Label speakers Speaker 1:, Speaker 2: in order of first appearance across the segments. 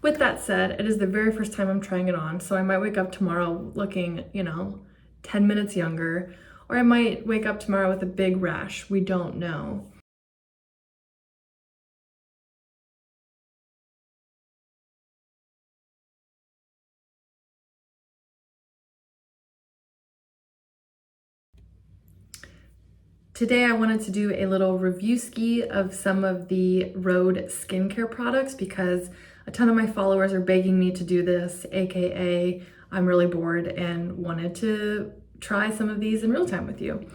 Speaker 1: With that said, it is the very first time I'm trying it on, so I might wake up tomorrow looking, 10 minutes younger, or I might wake up tomorrow with a big rash. We don't know. Today I wanted to do a little review ski of some of the Rhode skincare products because a ton of my followers are begging me to do this, aka I'm really bored and wanted to try some of these in real time with you.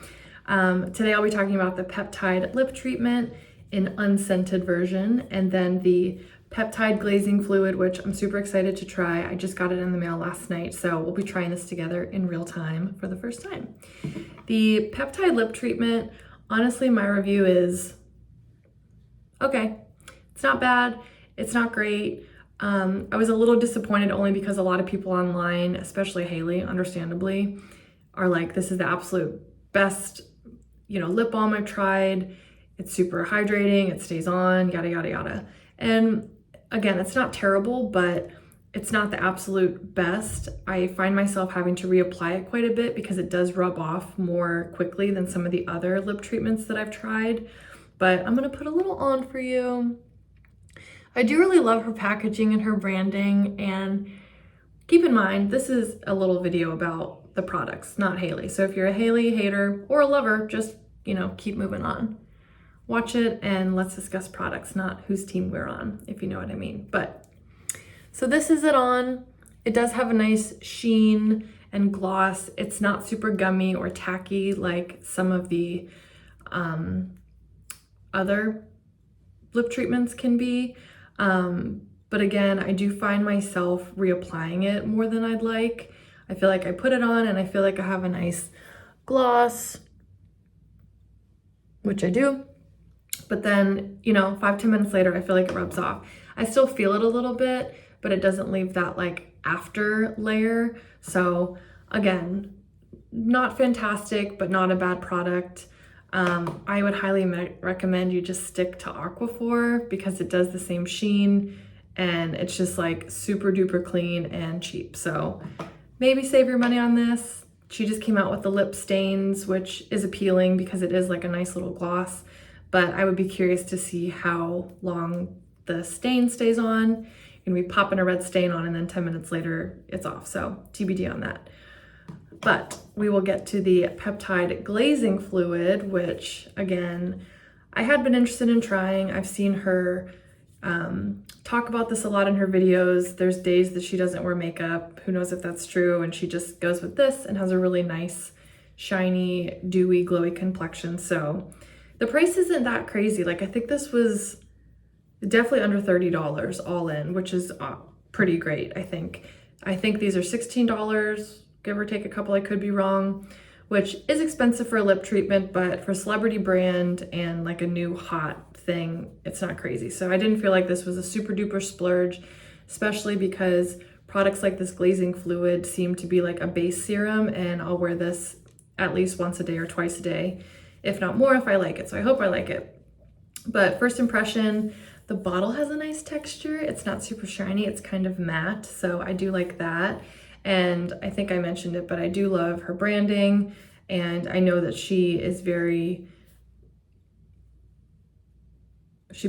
Speaker 1: Today I'll be talking about the Peptide lip treatment in unscented version, and then the Peptide glazing fluid, which I'm super excited to try. I just got it in the mail last night, so we'll be trying this together in real time for the first time. The Peptide lip treatment, honestly, my review is okay. It's not bad. It's not great. I was a little disappointed only because a lot of people online, especially Haley, understandably, are like, this is the absolute best, lip balm I've tried. It's super hydrating. It stays on, yada, yada, yada. And again, it's not terrible, but it's not the absolute best. I find myself having to reapply it quite a bit because it does rub off more quickly than some of the other lip treatments that I've tried. But I'm gonna put a little on for you. I do really love her packaging and her branding, and keep in mind, this is a little video about the products, not Haley. So if you're a Haley hater or a lover, just, keep moving on. Watch it and let's discuss products, not whose team we're on, if you know what I mean. So this is it on. It does have a nice sheen and gloss. It's not super gummy or tacky like some of the other lip treatments can be. But again, I do find myself reapplying it more than I'd like. I feel like I put it on and I feel like I have a nice gloss, which I do. But then, 5-10 minutes later, I feel like it rubs off. I still feel it a little bit, but it doesn't leave that like after layer. So again, not fantastic, but not a bad product. I would highly recommend you just stick to Aquaphor because it does the same sheen and it's just like super duper clean and cheap. So maybe save your money on this. She just came out with the lip stains, which is appealing because it is like a nice little gloss, but I would be curious to see how long the stain stays on. You're gonna be popping a red stain on and then 10 minutes later it's off. So TBD on that. But we will get to the Peptide glazing fluid, which again, I had been interested in trying. I've seen her talk about this a lot in her videos. There's days that she doesn't wear makeup. Who knows if that's true? And she just goes with this and has a really nice, shiny, dewy, glowy complexion. So the price isn't that crazy. Like I think this was definitely under $30 all in, which is pretty great, I think. I think these are $16, give or take a couple, I could be wrong, which is expensive for a lip treatment, but for a celebrity brand and like a new hot thing, it's not crazy. So I didn't feel like this was a super duper splurge, especially because products like this glazing fluid seem to be like a base serum, and I'll wear this at least once a day or twice a day, if not more if I like it. So I hope I like it. But first impression, the bottle has a nice texture. It's not super shiny, it's kind of matte, so I do like that. And I think I mentioned it, but I do love her branding, and I know that she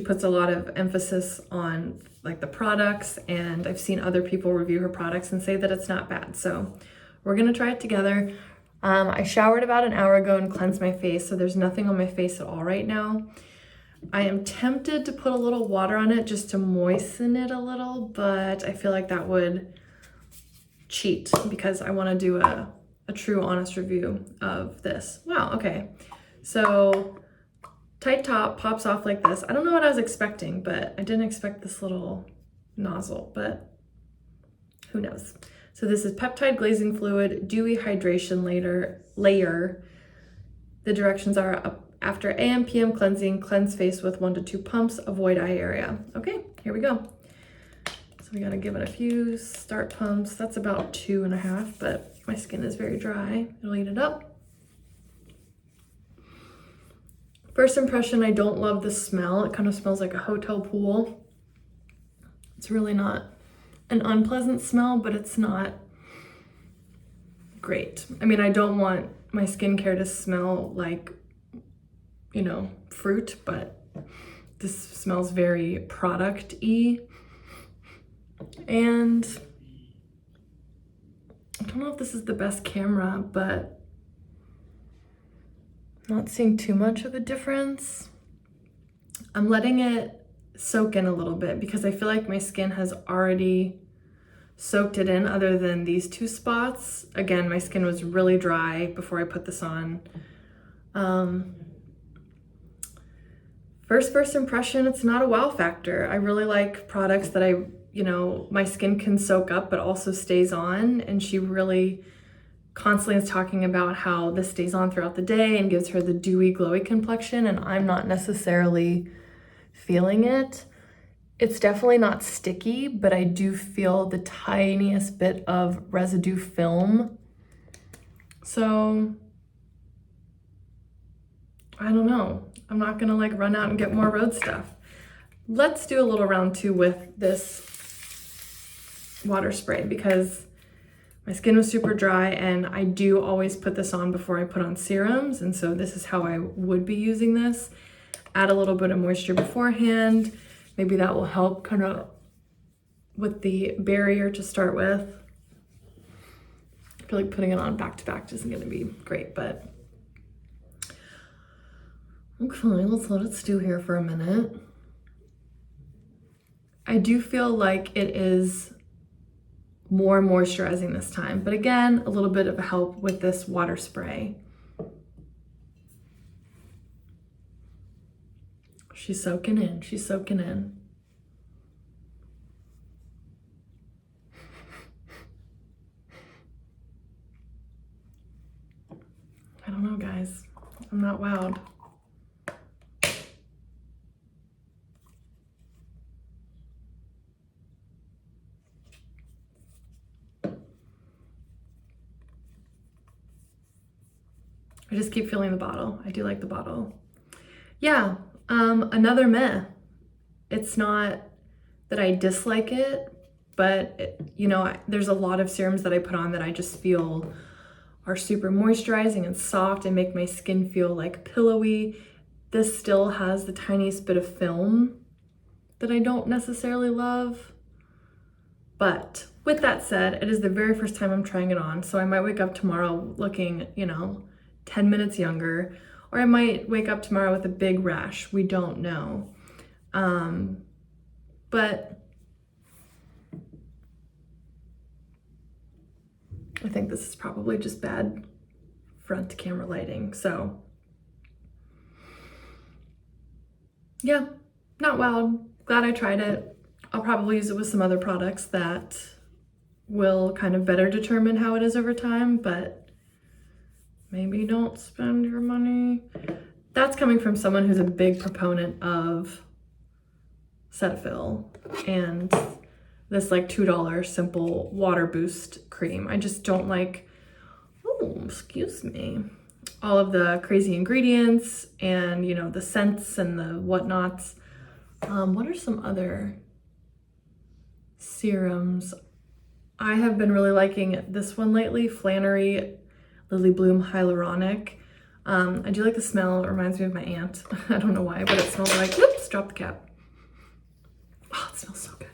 Speaker 1: puts a lot of emphasis on like the products, and I've seen other people review her products and say that it's not bad. So we're gonna try it together. I showered about an hour ago and cleansed my face, so there's nothing on my face at all right now. I am tempted to put a little water on it just to moisten it a little, but I feel like that would cheat because I want to do a true honest review of this. Wow, okay. So tight top pops off like this. I don't know what I was expecting, but I didn't expect this little nozzle, but who knows. So this is Peptide glazing fluid, dewy hydration layer. The directions are after AM, PM cleansing, cleanse face with 1 to 2 pumps, avoid eye area. Okay, here we go. So we gotta give it a few start pumps. That's about 2.5, but my skin is very dry. It'll eat it up. First impression, I don't love the smell. It kind of smells like a hotel pool. It's really not an unpleasant smell, but it's not great. I mean, I don't want my skincare to smell like, you know, fruit, but this smells very product-y. And I don't know if this is the best camera, but I'm not seeing too much of a difference. I'm letting it soak in a little bit because I feel like my skin has already soaked it in, other than these two spots. Again, my skin was really dry before I put this on. First impression, it's not a wow factor. I really like products that my skin can soak up but also stays on, and she really constantly is talking about how this stays on throughout the day and gives her the dewy, glowy complexion, and I'm not necessarily feeling it. It's definitely not sticky, but I do feel the tiniest bit of residue film. So, I don't know. I'm not gonna like run out and get more Rhode stuff. Let's do a little round 2 with this water spray because my skin was super dry and I do always put this on before I put on serums, and so this is how I would be using this. Add a little bit of moisture beforehand. Maybe that will help kind of with the barrier to start with. I feel like putting it on back to back isn't gonna be great, but okay, let's let it stew here for a minute. I do feel like it is more moisturizing this time, but again, a little bit of help with this water spray. She's soaking in, she's soaking in. I don't know, guys. I'm not wowed. I just keep feeling the bottle. I do like the bottle. Yeah, another meh. It's not that I dislike it, but there's a lot of serums that I put on that I just feel are super moisturizing and soft and make my skin feel like pillowy. This still has the tiniest bit of film that I don't necessarily love. But with that said, it is the very first time I'm trying it on, so I might wake up tomorrow looking, 10 minutes younger, or I might wake up tomorrow with a big rash. We don't know. But I think this is probably just bad front camera lighting. So yeah, not wowed. Glad I tried it. I'll probably use it with some other products that will kind of better determine how it is over time, but maybe don't spend your money. That's coming from someone who's a big proponent of Cetaphil and this like $2 simple water boost cream. I just don't like, excuse me, all of the crazy ingredients and the scents and the whatnots. What are some other serums? I have been really liking this one lately, Flannery Lily Bloom Hyaluronic. I do like the smell. It reminds me of my aunt. I don't know why, but it smells like, whoops, drop the cap. Oh, it smells so good.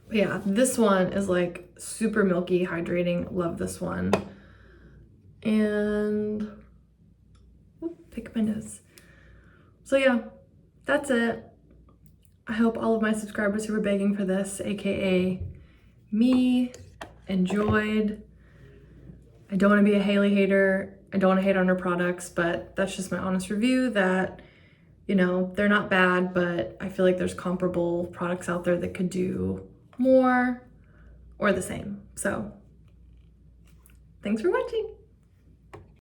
Speaker 1: But yeah, this one is like super milky, hydrating. Love this one. And, pick my nose. So yeah, that's it. I hope all of my subscribers who were begging for this, aka me, enjoyed. I don't want to be a Hailey hater. I don't want to hate on her products, but that's just my honest review that, they're not bad, but I feel like there's comparable products out there that could do more or the same. So thanks for watching.